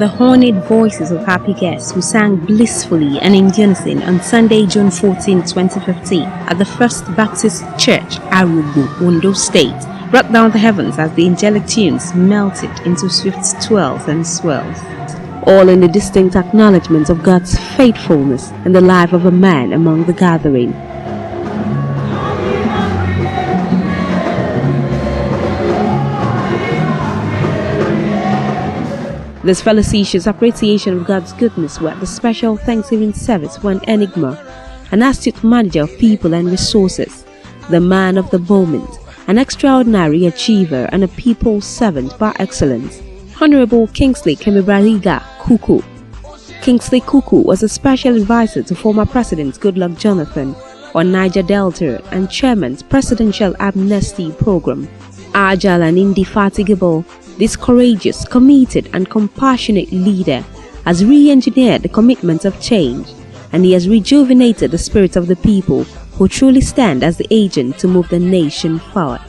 the honeyed voices of happy guests who sang blissfully and in unison on Sunday, June 14, 2015 at the First Baptist Church, Arogbo, Ondo State, brought down the heavens as the angelic tunes melted into swift twirls and swirls, all in the distinct acknowledgement of God's faithfulness in the life of a man among the gathering. This felicitous appreciation of God's goodness were at the special Thanksgiving service for an enigma, an astute manager of people and resources, the man of the moment, an extraordinary achiever and a people's servant by excellence, Honorable Kingsley Kuku. Kingsley Kuku was a special advisor to former President Goodluck Jonathan on Niger Delta and Chairman's Presidential Amnesty Program. Agile and indefatigable, this courageous, committed and compassionate leader has re-engineered the commitment of change, and he has rejuvenated the spirit of the people who truly stand as the agent to move the nation forward.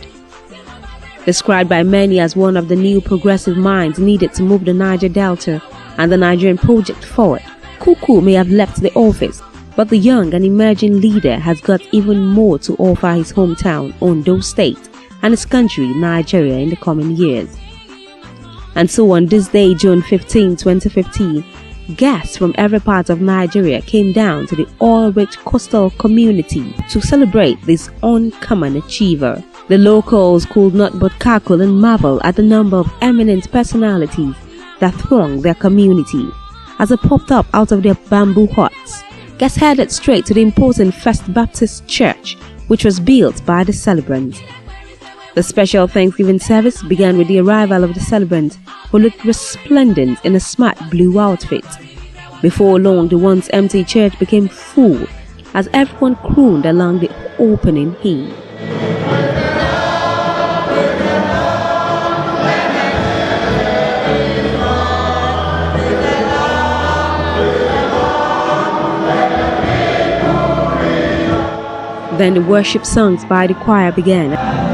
Described by many as one of the new progressive minds needed to move the Niger Delta and the Nigerian project forward, Kuku may have left the office, but the young and emerging leader has got even more to offer his hometown, Ondo State, and his country, Nigeria, in the coming years. And so on this day, June 15, 2015, guests from every part of Nigeria came down to the oil-rich coastal community to celebrate this uncommon achiever. The locals could not but cackle and marvel at the number of eminent personalities that thronged their community. As they popped up out of their bamboo huts, guests headed straight to the important First Baptist Church, which was built by the celebrants. The special Thanksgiving service began with the arrival of the celebrant, who looked resplendent in a smart blue outfit. Before long, the once empty church became full as everyone crooned along the opening hymn. Then the worship songs by the choir began.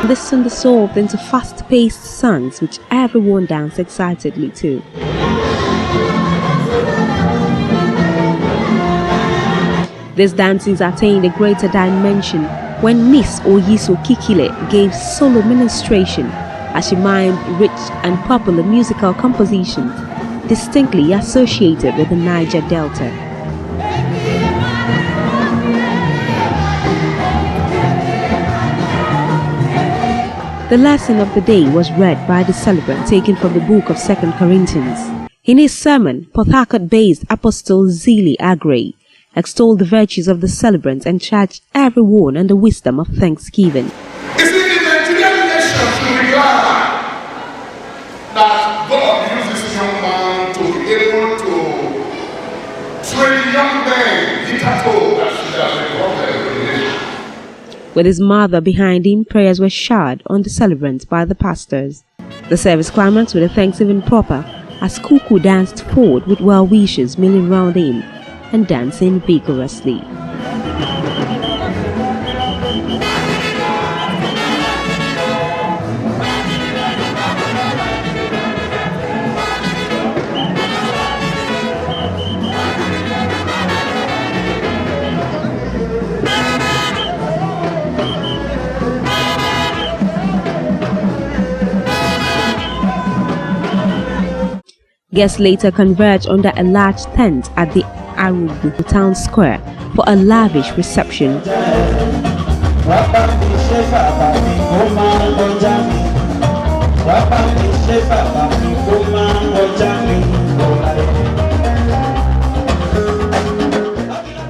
This soon dissolved into fast-paced songs which everyone danced excitedly to. These dances attained a greater dimension when Miss Oyiso Kikile gave solo ministration as she mimed rich and popular musical compositions distinctly associated with the Niger Delta. The lesson of the day was read by the celebrant, taken from the book of 2 Corinthians. In his sermon, Port Harcourt-based Apostle Zili Agre extolled the virtues of the celebrant and charged everyone on the wisdom of thanksgiving. You see, in the Nigerian nation should be glad that God used this young man to be able to train young men hitherto that should have been problem with the nation. With his mother behind him, prayers were showered on the celebrant by the pastors. The service climaxed with a Thanksgiving proper as Kuku danced forward with well-wishers milling round him and dancing vigorously. Guests later converged under a large tent at the Arogbo town square for a lavish reception.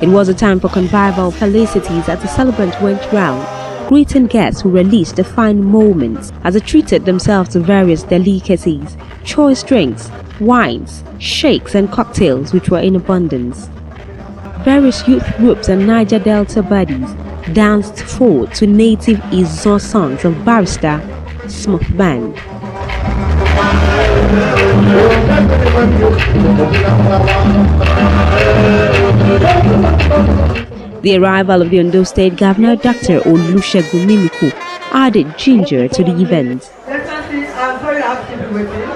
It was a time for convivial felicities as the celebrant went round, greeting guests who relished the fine moments as they treated themselves to various delicacies, choice drinks, wines, shakes and cocktails which were in abundance. Various youth groups and Niger Delta buddies danced forward to native Izo songs of Barrister Smooth Band. The arrival of the Ondo State Governor, Dr. Olusegun Mimiku, added ginger to the event. Definitely, I'm very happy to be with you.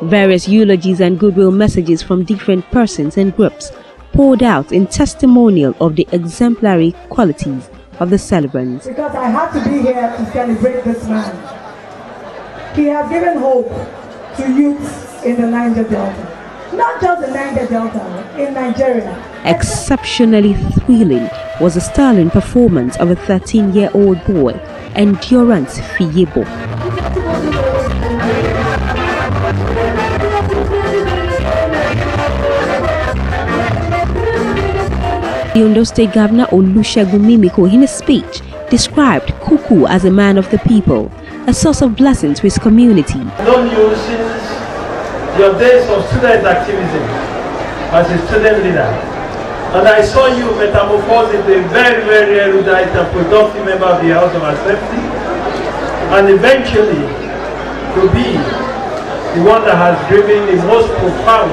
Various eulogies and goodwill messages from different persons and groups poured out in testimonial of the exemplary qualities of the celebrants. Because I had to be here to celebrate this man. He has given hope to youths in the Niger Delta. Not just the Niger Delta, in Nigeria. Exceptionally thrilling was the sterling performance of a 13-year-old boy, Endurance Fiyebo. The Ondo State Governor Olusegun Mimiko, in his speech, described Kuku as a man of the people, a source of blessing to his community. I've known you since your days of student activism as a student leader, and I saw you metamorphose into a very, very erudite and productive member of the House of Assembly, and eventually to be the one that has driven the most profound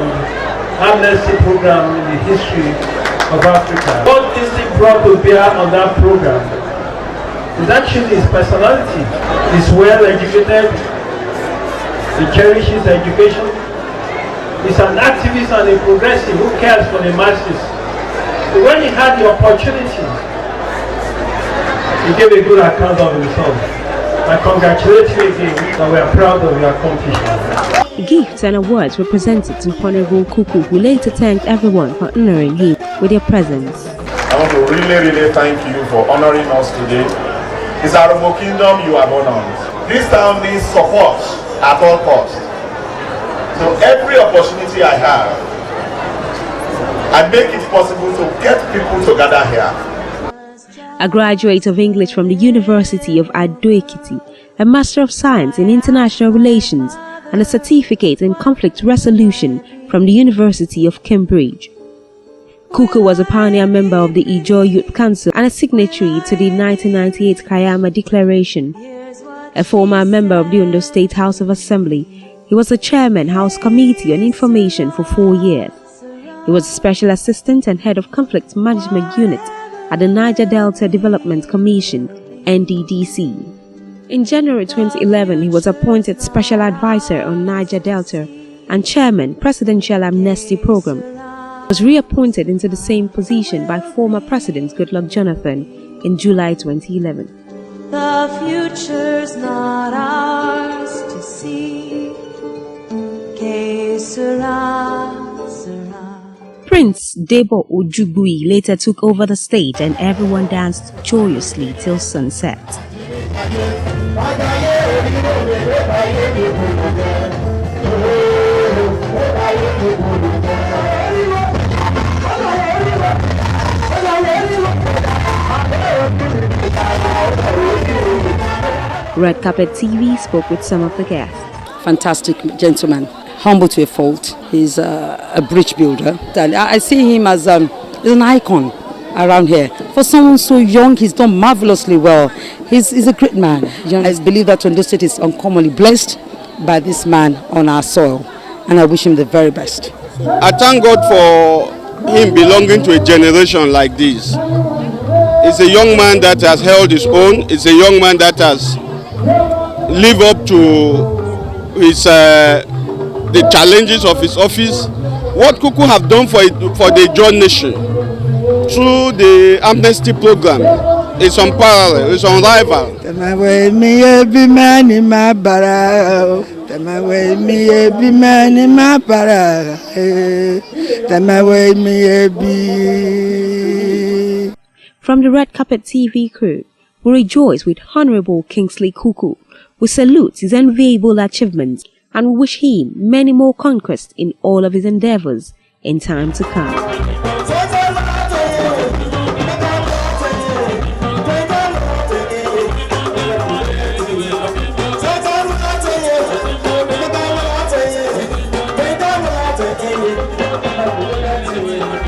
amnesty program in the history of Africa. What Kingsley brought to bear on that program is actually his personality. He's well educated, he cherishes education, he's an activist and a progressive who cares for the masses. So when he had the opportunity, he gave a good account of himself. I congratulate you again that we are proud of your accomplishment. Gifts and awards were presented to Honorable Kuku, who later thanked everyone for honoring him with their presence. I want to really thank you for honoring us today. It's Arogbo Kingdom you have honored. This town needs support at all costs. So every opportunity I have, I make it possible to get people together here. A graduate of English from the University of Ado-Ekiti, a Master of Science in International Relations, and a certificate in conflict resolution from the University of Cambridge. Kuku was a pioneer member of the Ijaw Youth Council and a signatory to the 1998 Kayama Declaration. A former member of the Ondo State House of Assembly, he was the chairman House Committee on Information for 4 years. He was a special assistant and head of conflict management unit at the Niger Delta Development Commission, NDDC. In January 2011, he was appointed Special Advisor on Niger Delta and Chairman, Presidential Amnesty Program. He was reappointed into the same position by former President Goodluck Jonathan in July 2011. The future's not ours to see. Que sera, sera. Prince Debo Ojugui later took over the stage and everyone danced joyously till sunset. Red Carpet TV spoke with some of the guests. Fantastic gentleman, humble to a fault. He's a bridge builder. And I see him as an icon around here. For someone so young, he's done marvelously well. He's a great man. I believe that Ondo State is uncommonly blessed by this man on our soil, and I wish him the very best. I thank God for him belonging to a generation like this. He's a young man that has held his own. He's a young man that has lived up to his the challenges of his office. What Kuku have done for the Ijaw nation through the amnesty program is unparalleled, it's unrivaled. From the Red Carpet TV crew, we rejoice with Honorable Kingsley Kuku. We salute his enviable achievements and we wish him many more conquests in all of his endeavors in time to come.